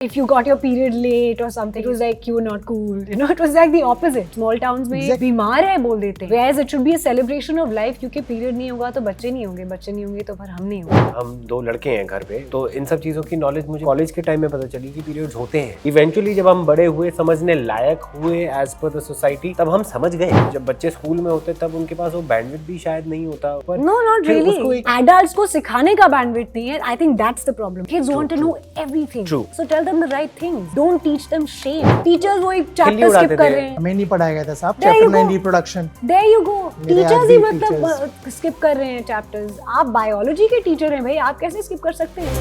If you got your period late or something, it was like you were not cool. You know, it was like the opposite. Small towns में बीमार है बोल देते हैं. Whereas it should be a celebration of life, क्योंकि period नहीं होगा तो बच्चे नहीं होंगे, बच्चे नहीं होंगे तो फिर हम नहीं होंगे. हम दो लड़के हैं घर पे, तो इन सब चीज़ों की नॉलेज मुझे कॉलेज के टाइम में पता चली कि पीरियड्स होते हैं. इवेंचुअली जब हम बड़े हुए, समझने लायक हुए एज पर द सोसाइटी, तब हम समझ गए. जब बच्चे स्कूल में होते तब उनके पास वो बैंडविड्थ भी शायद नहीं होता. No, not really. Adults को सिखाने का bandwidth नहीं है. I think that's the problem. Kids want to know everything. True. So tell them the right things. Don't teach them shame. Teachers वो एक chapter skip कर रहे हैं. हमें नहीं पढ़ाया गया था साहब. Chapter 9 reproduction. There you go. Teachers ही मतलब skip कर रहे हैं chapters. आप biology के teacher हैं भाई, आप कैसे skip कर सकते हैं?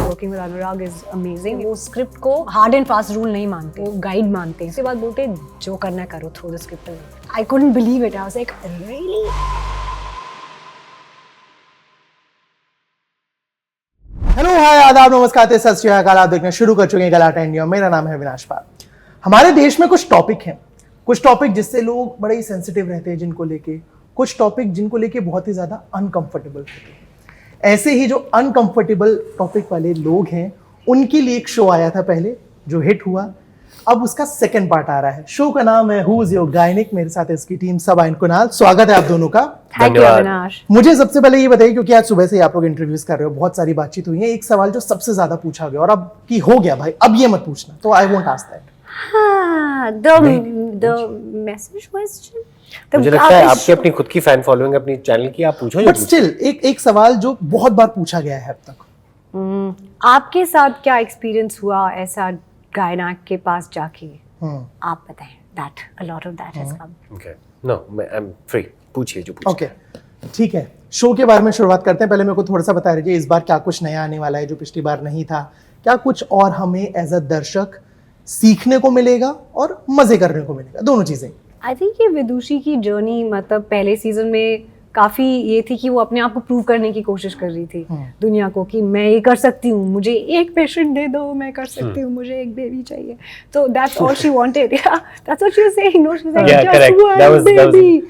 Working with Anurag is amazing. वो script को hard and fast rule नहीं मानते, वो guide मानते हैं. उसके बाद बोलते हैं जो करना है करो, throw the script away. I couldn't believe it. I was like, really? Hello, hi, आदाब, नमस्कार, सत श्री अकाल. आप देखना शुरू कर चुके हैं गलाटा इंडिया. मेरा नाम है विनाश पाल. हमारे देश में कुछ टॉपिक हैं, कुछ टॉपिक जिससे लोग बड़े ही सेंसिटिव रहते हैं, जिनको लेके, कुछ टॉपिक जिनको लेके बहुत ही ज्यादा अनकंफर्टेबल होते हैं. ऐसे ही जो अनकंफर्टेबल टॉपिक वाले लोग हैं, उनके लिए एक शो आया था पहले जो हिट हुआ. अब उसका सेकंड पार्ट आ रहा है. शो का नाम है हु इज योर गायनिक. मेरे साथ इसकी टीम सबा एंड कुणाल. स्वागत है आप दोनों का. धन्यवाद. मुझे सबसे पहले ये बताइए, क्योंकि आज सुबह से ही आप लोग इंटरव्यूज कर रहे हो, बहुत सारी बातचीत हुई है. एक सवाल जो सबसे ज्यादा पूछा गया और अब की हो गया भाई, अब ये मत पूछना, तो I won't ask that. The message question. मुझे लगता है आपकी अपनी खुद की फैन फॉलोइंग अपनी चैनल की, आप पूछो. बट स्टिल एक सवाल जो बहुत बार पूछा गया है अब तक. आपके साथ क्या एक्सपीरियंस हुआ ऐसा गायक के पास जाके? आप बताएं. That a lot of that has come. Okay. No, I'm free. पूछिए जो पूछिए. ओके, ठीक है. शो के बारे में शुरुआत करते हैं. पहले मेरे को थोड़ा सा बता दीजिए, इस बार क्या कुछ नया आने वाला है जो पिछली बार नहीं था? क्या कुछ और हमें एज अ दर्शक सीखने को मिलेगा और मजे करने को मिलेगा? दोनों चीजें. आई थिंक ये विदुषी की जर्नी, मतलब पहले सीजन में काफी ये थी कि वो अपने आप को प्रूव करने की कोशिश कर रही थी दुनिया को कि मैं ये कर सकती हूँ, मुझे एक पेशेंट दे दो, मैं कर सकती हूँ, मुझे एक बेबी चाहिए. तो that's all she wanted. Yeah, that's what she was saying. No, she was like, just one baby,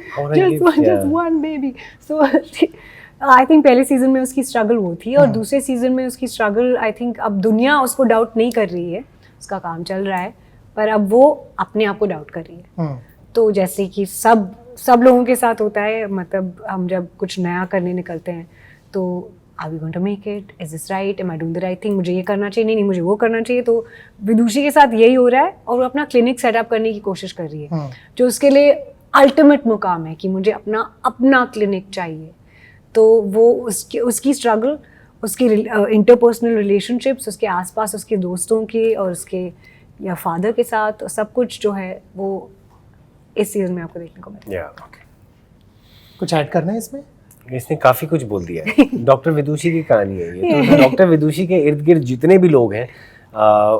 just one baby. So I think पहले सीजन में उसकी स्ट्रगल वो थी, और दूसरे सीजन में उसकी स्ट्रगल, आई थिंक अब दुनिया उसको डाउट नहीं कर रही है, उसका काम चल रहा है, पर अब वो अपने आप को डाउट कर रही है. तो जैसे कि सब लोगों के साथ होता है, मतलब हम जब कुछ नया करने निकलते हैं तो are we going to make it, is this right, am I doing the right thing, मुझे ये करना चाहिए, नहीं मुझे वो करना चाहिए. तो विदुषी के साथ यही हो रहा है, और वो अपना क्लिनिक सेटअप करने की कोशिश कर रही है, जो उसके लिए अल्टीमेट मुकाम है कि मुझे अपना क्लिनिक चाहिए. तो वो उसकी स्ट्रगल, उसकी इंटरपर्सनल रिलेशनशिप्स, उसके आसपास उसके दोस्तों के और उसके या फादर के साथ, सब कुछ जो है वो इस सीजन में आपको देखने को मिलेगा. कुछ ऐड करना है इसमें? इसने काफी कुछ बोल दिया है. डॉक्टर विदुषी की कहानी है ये. तो डॉक्टर विदुषी के इर्द गिर्द जितने भी लोग हैं,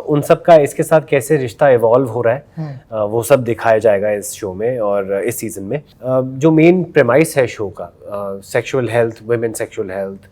उन सब का इसके साथ कैसे रिश्ता इवॉल्व हो रहा है, वो सब दिखाया जाएगा इस शो में और इस सीजन में. जो मेन प्रेमाइस है शो का, sexual health, women sexual health,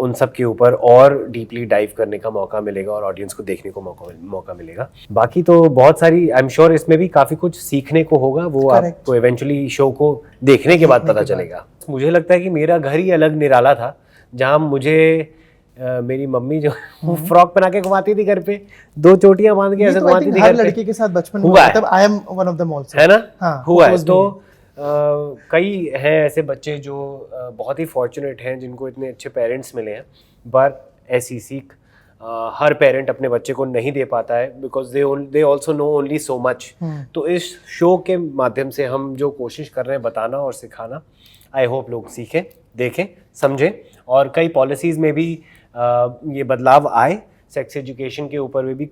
उन सब के ऊपर और डीपली डाइव करने का मौका मिलेगा और ऑडियंस को देखने को मौका मिलेगा. बाकी तो बहुत सारी, आई एम श्योर इसमें भी काफ़ी कुछ सीखने को होगा. वो आपको इवेंचुअली शो को देखने के बाद पता चलेगा. मुझे लगता है कि मेरा घर ही अलग निराला था, जहाँ मुझे मेरी मम्मी जो फ्रॉक बना के घुमाती थी घर पे, दो चोटियां बांध के ऐसे घुमाती थी. हर लड़के के साथ बचपन में हुआ है. I am one of them also, है ना? हाँ, हुआ है. तो कई हैं ऐसे बच्चे जो बहुत ही फॉर्चुनेट हैं, जिनको इतने अच्छे पेरेंट्स मिले हैं, पर ऐसी सीख हर पेरेंट अपने बच्चे को नहीं दे पाता है, because they also know only so much. तो इस शो के माध्यम से हम जो कोशिश कर रहे हैं बताना और सिखाना, आई होप लोग सीखें, देखें, समझें, और कई पॉलिसीज़ में भी ये बदलाव आए. सेक्स एजुकेशन के ऊपर भी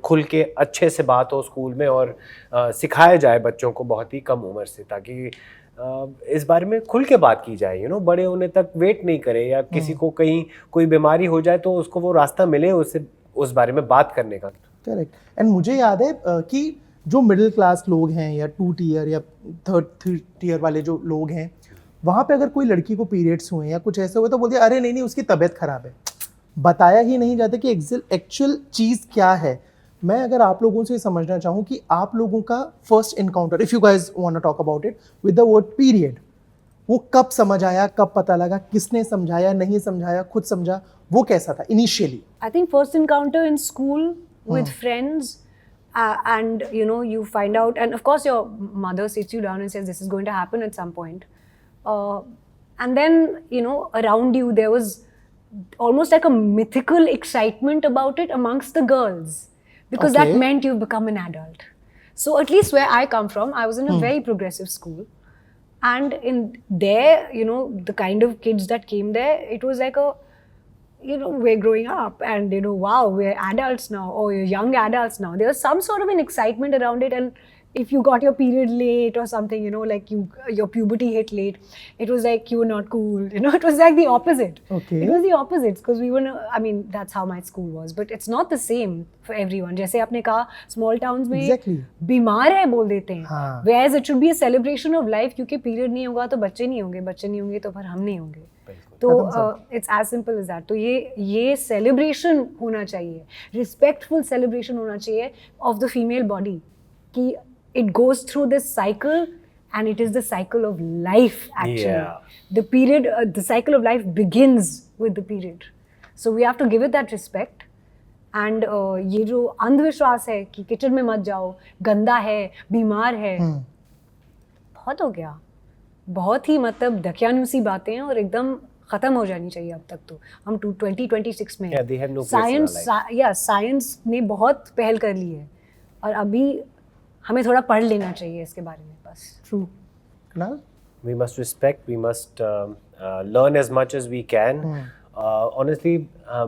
खुल के अच्छे से बात हो स्कूल में, और सिखाया जाए बच्चों को बहुत ही कम उम्र से, ताकि इस बारे में खुल के बात की जाए. बड़े होने तक वेट नहीं करें, या किसी को कहीं कोई बीमारी हो जाए तो उसको वो रास्ता मिले उससे, उस बारे में बात करने का. करेक्ट. एंड मुझे याद है कि जो मिडिल क्लास लोग हैं, या 2 टियर या 3 टियर वाले जो लोग हैं, वहाँ पे अगर कोई लड़की को पीरियड्स हुए या कुछ ऐसे हुए तो बोलते अरे नहीं उसकी तबीयत खराब है. बताया ही नहीं जाता कि एक्चुअल चीज़ क्या है. मैं अगर आप लोगों से समझना चाहूँ कि आप लोगों का first encounter, if you guys want to talk about it with the word period, वो कब समझ आया, कब पता लगा, किसने समझाया, नहीं समझाया, खुद समझा, वो कैसा था initially? I think first encounter in school with friends, and you find out, and of course your mother sits you down and says this is going to happen at some point, and then around you there was almost like a mythical excitement about it amongst the girls, because that Okay. meant you've become an adult. So at least where I come from, I was in a very progressive school, and in there, the kind of kids that came there, it was like a we're growing up, and wow, we're adults now, or you're young adults now. There was some sort of an excitement around it, and if you got your period late or something, like your puberty hit late, it was like you were not cool. It was like the opposite. Okay. It was the opposite, because we were. I mean, that's how my school was, but it's not the same for everyone. जैसे आपने कहा, small towns में Exactly. बीमार है बोल देते हैं. हाँ. Whereas it should be a celebration of life, क्योंकि period नहीं होगा तो बच्चे नहीं होंगे, बच्चे नहीं होंगे तो फिर हम नहीं होंगे. तो it's as simple as that. तो ये सेलिब्रेशन होना चाहिए, रिस्पेक्टफुल सेलिब्रेशन होना चाहिए ऑफ द फीमेल बॉडी, कि it goes through this cycle and it is the cycle of life actually. Yeah. The period, the cycle of life begins with the period. So we have to give it that respect. And ये जो अंधविश्वास है कि kitchen में मत जाओ, गंदा है, बीमार है, बहुत हो गया. बहुत ही मतलब दकियानुसी बातें हैं और एकदम खत्म हो जानी चाहिए. अब तक तो हम 2026 में Yeah, they have no place in our life. Science ने बहुत पहल कर ली है, और अभी हमें थोड़ा पढ़ लेना चाहिए इसके बारे में बस. True. Kunal? We must respect, we must learn as much as we can. Honestly,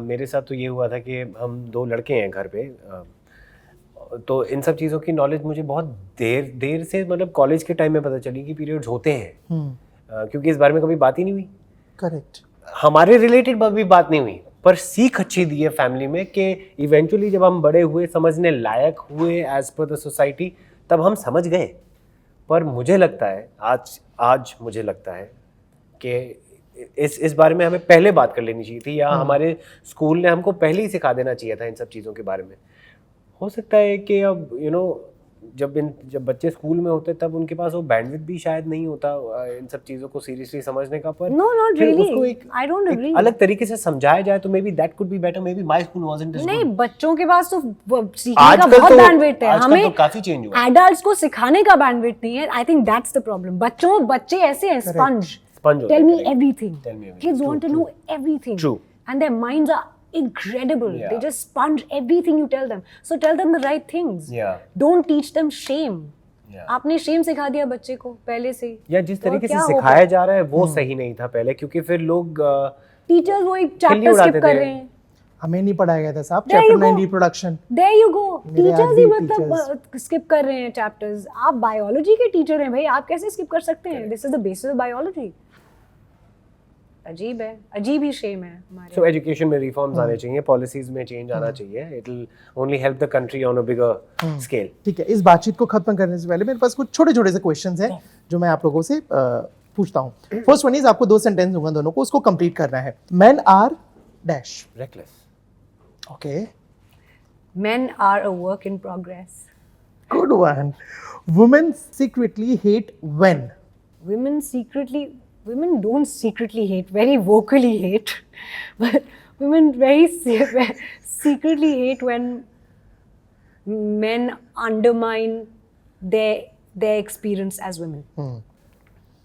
मेरे साथ तो ये हुआ था कि हम 2 लड़के हैं घर पे, तो इन सब चीज़ों की नॉलेज मुझे बहुत देर से, मतलब कॉलेज के टाइम में पता चली कि पीरियड्स होते हैं. क्योंकि इस बारे में कभी बात ही नहीं हुई. Correct. हमारे रिलेटेड भी बात नहीं हुई, पर सीख अच्छी दी है फैमिली में कि इवेंचुअली जब हम बड़े हुए, समझने लायक हुए एज पर द सोसाइटी, तब हम समझ गए. पर मुझे लगता है आज मुझे लगता है कि इस बारे में हमें पहले बात कर लेनी चाहिए थी, या हमारे स्कूल ने हमको पहले ही सिखा देना चाहिए था इन सब चीज़ों के बारे में. हो सकता है कि अब जब बच्चे स्कूल में होते तब उनके पास वो बैंडविड्थ भी शायद नहीं होता इन सब चीज़ों को सीरियसली समझने का. पर No, not फिर really. उसको I don't agree. एक अलग तरीके से समझाया जाए तो may be that could be better. May be my school wasn't as नहीं, गुड. बच्चों के पास तो सीखने का आजकल बहुत तो- बैंडविड्थ है. आजकल हमें तो काफी चेंज हुआ है. एडल्ट्स को सिखाने का बैंडविड्थ नहीं है. I think that's the problem. बच्चे ऐसे हैं, स्पंज. Sponge होते टेल हैं, मी correct. Everything. Tell me everything. Kids True, want to know everything. True. And their minds are incredible. Yeah. They just sponge everything you tell them. So tell them the right things. Yeah. Don't teach them shame. Yeah. आपने shame सिखा दिया बच्चे को पहले से. या जिस तो तरीके से क्या हो सिखाया गया? जा रहा है वो सही नहीं था पहले, क्योंकि फिर लोग टीचर्स वो एक खिल्ली चैप्टर उड़ाते स्किप कर थे. रहे हैं. हमें नहीं पढ़ाया गया था साहब There chapter you 9 go. Reproduction. There you go. मेरे आज टीचर्स ही भी मतलब स्किप कर रहे हैं चैप्टर्स. आप बायोलॉजी के टीचर हैं भाई, आप कैसे स्किप कर सकते हैं? This is the basis of biology. अजीब है, अजीब ही शेम है हमारे. सो एजुकेशन में रिफॉर्म्स आने चाहिए, पॉलिसीज में चेंज आना चाहिए. It will only help the country on a bigger scale. ठीक है, इस बातचीत को खत्म करने से पहले मेरे पास कुछ छोटे छोटे से क्वेश्चंस हैं जो मैं आप लोगों से पूछता हूँ. फर्स्ट वन इज, आपको 2 सेंटेंस दूंगा दोनों को, उसको कंप्लीट करना है. Men are dash. Reckless. Okay, Men are a work in progress. Good one. Women secretly hate when. Women don't secretly hate, very vocally hate, but women very secretly hate when men undermine their experience as women.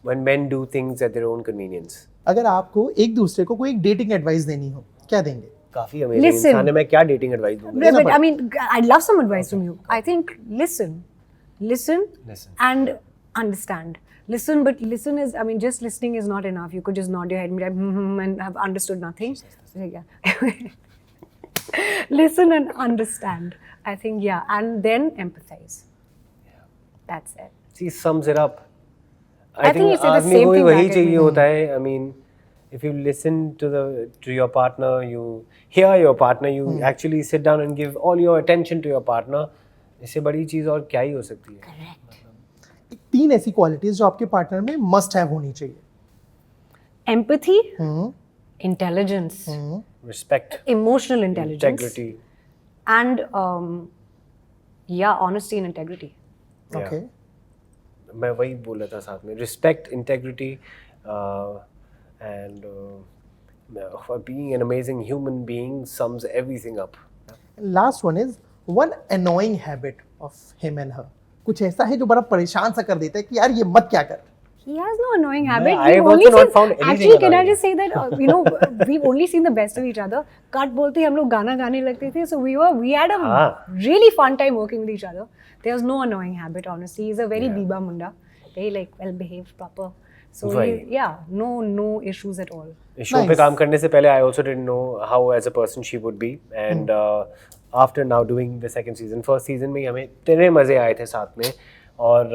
When men do things at their own convenience. अगर आपको एक दूसरे को कोई एक dating advice देनी हो, क्या देंगे? काफी अमेजिंग Listen. इंसान है, मैं क्या डेटिंग एडवाइस दूंगा. Yeah, but I mean, I'd love some advice from you. I think listen Listen. and understand. Listen, but listen is, I mean, just listening is not enough. You could just nod your head and be like, and have understood nothing. Yeah. Listen and understand. I think, yeah, and then empathize. That's it. See, sums it up. I think you say the आदमी same को thing वही back at चाहिए me. होता है. I mean, if you listen to your partner, you hear your partner, you actually sit down and give all your attention to your partner. इससे बड़ी चीज और क्या ही हो सकती है. Correct. 3 ऐसी क्वालिटीज जो आपके पार्टनर में मस्ट हैव होनी चाहिए. Empathy, intelligence, Respect, emotional intelligence, integrity. and yeah, honesty and integrity. Yeah. Okay, मैं वही बोला था साथ में. Respect, integrity, and being an amazing human being sums everything up. Last one is one annoying habit of him and her. कुछ ऐसा है जो बड़ा परेशान सा कर देता है कि यार ये मत क्या कर. He has no annoying habit. I have We've only also not seen- found anything Actually, can I annoying. just say that we've only seen the best of each other. Cut बोलते ही हम लोग गाना गाने लगते थे. So we had a हाँ. really fun time working with each other. There was no annoying habit, honestly. He's a very Yeah. Biba Munda, very like well behaved, proper. So Right. no issues at all. Show पे Nice. काम करने से पहले I also didn't know how as a person she would be, and after now doing the second season, first season में ही हमें इतने मजे आए थे साथ में. और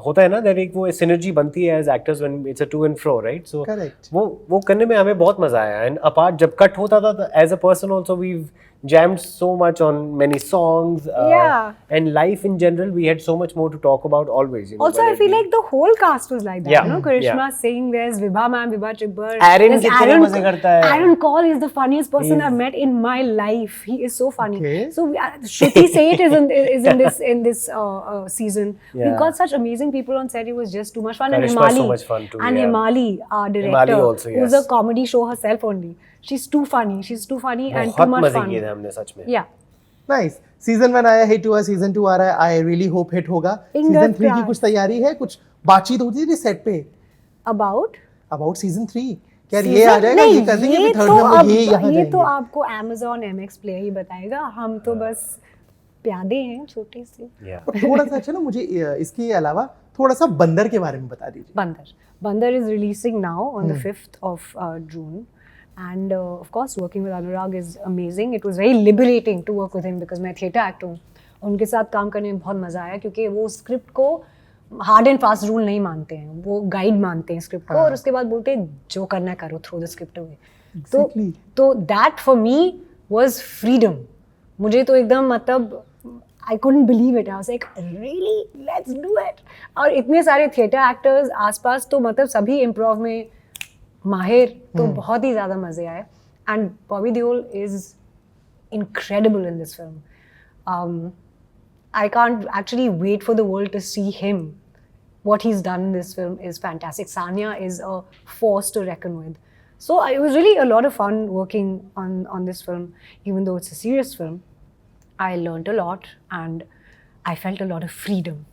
होता है ना that एक वो सिनर्जी बनती है as actors when it's a to and fro, right? So Correct. वो करने में हमें बहुत मजा आया. And apart जब कट होता था as a person also we've jammed so much on many songs. Yeah. And life in general we had so much more to talk about always. You know, Also, I whether feel it like the whole cast was like that. Yeah. You know, Karishma Yeah. Singh, there's Vibha ma'am, Vibha Chibbar. Aaron there's कितने मजे करता है. Aaron Cole is the funniest person He's- I've met in my life. He is so funny. Okay. So Shruti Seth is in this season. Yeah. We've got such amazing people on set. It was just too much fun. Karishma is and Himali, so much fun too, and yeah. Himali, our director, Himali also, who's a yes. comedy show herself only. She's too funny. She's too funny and too बहुत much मजे fun. किए थे हमने सच में. Yeah. Nice. Season 1 आया, hit हुआ. Season 2 आ रहा है. आई रियली होप हिट होगा. Fingers सीजन 3 की crossed. कुछ तैयारी है? कुछ बातचीत होती थी सेट पे About? About season 3. क्या ये आ जाएगा? ये कर देंगे ये कि थर्ड तो में अब ये यहाँ ये तो जाएंगे. आपको Amazon MX प्लेयर ही बताएगा. हम तो बस प्यादे हैं छोटे से. Yeah. और थोड़ा सा चलो मुझे इसके अलावा थोड़ा सा बंदर के बारे में बता दीजिए. Bandar is releasing now on the 5th of June. And of course, working with Anurag is amazing. It was very liberating to work with him because मैं theatre actor हूँ. उनके साथ काम करने में बहुत मज़ा आया क्योंकि वो स्क्रिप्ट को हार्ड एंड फास्ट रूल नहीं मानते हैं. वो गाइड मानते हैं स्क्रिप्ट को और उसके बाद बोलते हैं जो करना है करो, throw the script away. Exactly. तो that for me was freedom. मुझे तो एकदम मतलब I couldn't believe it. I was like, really? Let's do it. और इतने सारे थिएटर एक्टर्स आसपास तो मतलब सभी इम्प्रोव में माहिर, तो बहुत ही ज़्यादा मज़े आए. And Bobby Deol is incredible in this film. I can't actually wait for the world to see him. What he's done in this film is fantastic. Sanya is a force to reckon with. So it was really a lot of fun working on this film, even though it's a serious film. I learned a lot and I felt a lot of freedom.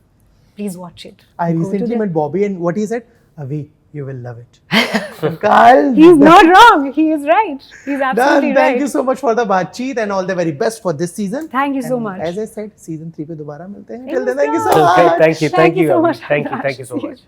Please watch it. I Go to recently the- met Bobby and what he said, Avi, you will love it. Carl, He's not wrong. He is right. He's absolutely done. right. Thank you so much for the baatcheet and all the very best for this season. Thank you so And much. As I said, season 3 पे दोबारा मिलते हैं. It Till was then, thank you so good. much. Thank you Thank you so Avi. much, Thank you so Avinash. much.